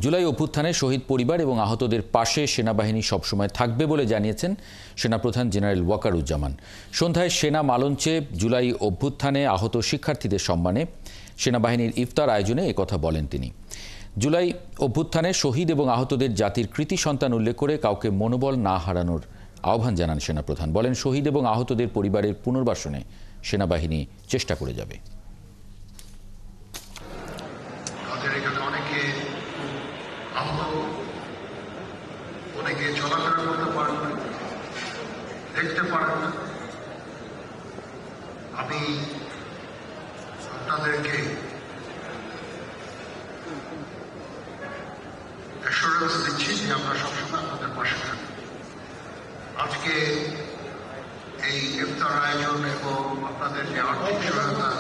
জুলাই অভ্যুত্থানে শহীদ পরিবার এবং আহতদের পাশে সেনাবাহিনী সবসময় থাকবে বলে জানিয়েছেন সেনাপ্রধান জেনারেল ওয়াকারুজ্জামান। সন্ধ্যায় সেনা মালঞ্চে জুলাই অভ্যুত্থানে আহত শিক্ষার্থীদের সম্মানে সেনাবাহিনীর ইফতার আয়োজনে একথা বলেন তিনি। জুলাই অভ্যুত্থানে শহীদ এবং আহতদের জাতির কৃতি সন্তান উল্লেখ করে কাউকে মনোবল না হারানোর আহ্বান জানান সেনাপ্রধান। বলেন, শহীদ এবং আহতদের পরিবারের পুনর্বাসনে সেনাবাহিনী চেষ্টা করে যাবে। অনেকে চলাফেরা করতে পারেন না, দেখতে পারেন না। আমি আপনাদেরকে অ্যাসুরেন্স দিচ্ছি যে আমরা সবসময় আপনাদের পাশে থাকি। আজকে এই ইফতার আয়োজন এবং আপনাদের যে আর্থিক সহায়তা